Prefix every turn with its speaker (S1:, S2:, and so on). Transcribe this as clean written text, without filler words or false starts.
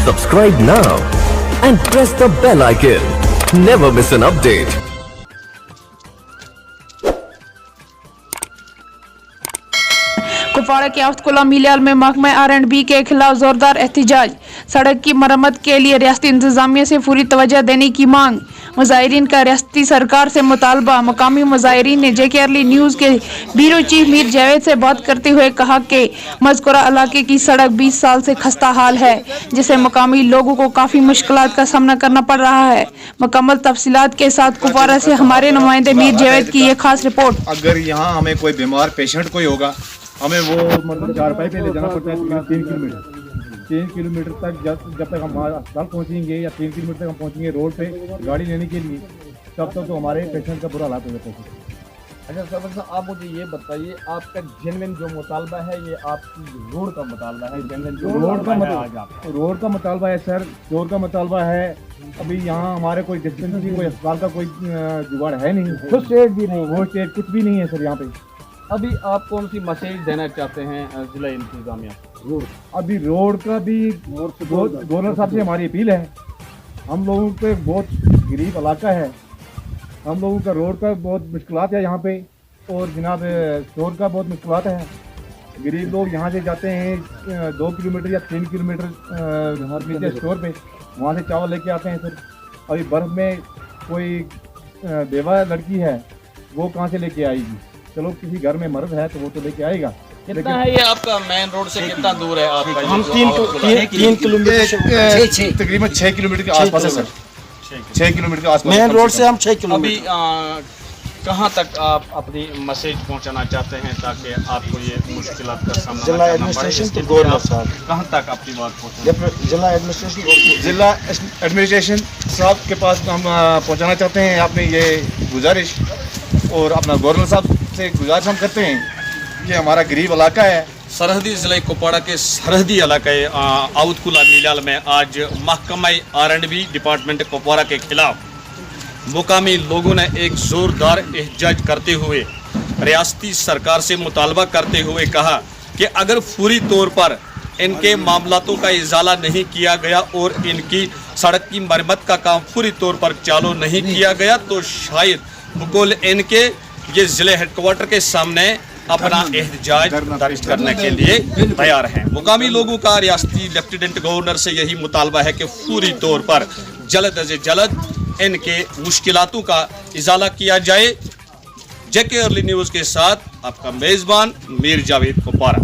S1: Subscribe now and press the bell icon. Never miss an update.
S2: Kupwara के आउटकुला मीलियाल में महकमा R&B के खिलाफ जोरदार एहतजाज। सड़क की मरम्मत के लिए रियासती इंतजामिया से पूरी तवज्जो देने की मांग। मुजाहिरीन का रियासती सरकार से मुतालबा। मकामी मुजाहिरीन ने JKRL न्यूज़ के ब्यूरो चीफ मीर जावेद से बात करते हुए कहा कि मज़कूरा इलाके की सड़क 20 साल से खस्ता हाल है, जिससे मकामी लोगों को काफ़ी मुश्किलात का सामना करना पड़ रहा है। मुकम्मल तफसीलात के साथ कुपवाड़ा से हमारे नुमाइंदे मीर जावेद की ये खास रिपोर्ट।
S3: अगर यहाँ हमें कोई बीमार पेशेंट कोई होगा, हमें वो मतलब 4 पाई पे ले जाना पड़ता है 3 किलोमीटर तक। जब तक हम अस्पताल पहुँचेंगे या 3 किलोमीटर तक हम पहुँचेंगे रोड पे गाड़ी लेने के लिए, तब तक तो हमारे पेशेंट का बुरा हालात हो जाता है।
S4: अच्छा सरपंच साहब, आप मुझे ये बताइए, आपका जेन्युइन जो मुतालबा है ये आपकी रोड का मुतालबा है? जेन्युइन जो
S3: रोड का मुतालबा है सर, रोड का मुतालबा है। अभी यहाँ हमारे कोई डिस्पेंसरी, कोई अस्पताल का कोई जुगाड़ है नहीं, वो स्टेट भी नहीं, वो स्टेट कुछ भी नहीं है सर यहाँ पे।
S4: अभी आप कौन सी मैसेज देना चाहते हैं जिला इंतजामिया?
S3: अभी रोड का भी गवर्नर साहब से हमारी अपील है। हम लोगों पे बहुत गरीब इलाका है, हम लोगों का रोड का बहुत मुश्किलात है यहाँ पे, और जनाब स्टोर का बहुत मुश्किलात है। गरीब लोग यहाँ से जाते हैं 2 किलोमीटर या 3 किलोमीटर नीचे स्टोर पे, वहाँ से चावल लेके आते हैं सर। अभी बर्फ़ में कोई बेवा लड़की है, वो कहाँ से लेके आएगी? चलो किसी घर में मर्द है तो वो तो लेके आएगा।
S4: कितना है ये आपका मेन रोड से कितना दूर है आपका?
S3: हम 3 किलोमीटर तकरीबन 6 किलोमीटर के आसपास है सर। 6 किलोमीटर के आसपास
S5: मेन रोड से हम 6 किलोमीटर।
S4: अभी कहाँ तक आप अपनी मैसेज पहुँचाना चाहते हैं ताकि आपको ये मुश्किलात का सामना
S5: जिला एडमिनिस्ट्रेशन तो गवर्नर साहब
S4: कहाँ तक आपकी बात पहुँचे?
S5: जिला
S3: एडमिनिस्ट्रेशन साहब के पास हम पहुँचाना चाहते हैं अपनी ये गुजारिश, और अपना गवर्नर साहब से गुजारिश हम करते हैं कि हमारा गरीब इलाका है।
S4: सरहदी ज़िले कुपवाड़ा के सरहदी इलाके आउतकुला मीलाल में आज महकमा R&B डिपार्टमेंट कुपवाड़ा के खिलाफ मुकामी लोगों ने एक ज़ोरदार एहतजाज करते हुए रियासती सरकार से मुतालबा करते हुए कहा कि अगर पूरी तौर पर इनके मामलातों का इजाला नहीं किया गया और इनकी सड़क की मरम्मत का काम पूरी तौर पर चालू नहीं किया गया तो शायद मुकुल इनके ये ज़िले हेडक्वार्टर के सामने अपना एहतजाज दर्ज करने के लिए तैयार हैं। मुकामी लोगों का रियासती लेफ्टिनेंट गवर्नर से यही मुतालबा है कि पूरी तौर पर जल्द से जल्द इनके मुश्किलातों का इजाला किया जाए। JKRL न्यूज़ के साथ आपका मेज़बान मीर जावेद कुपवाड़ा।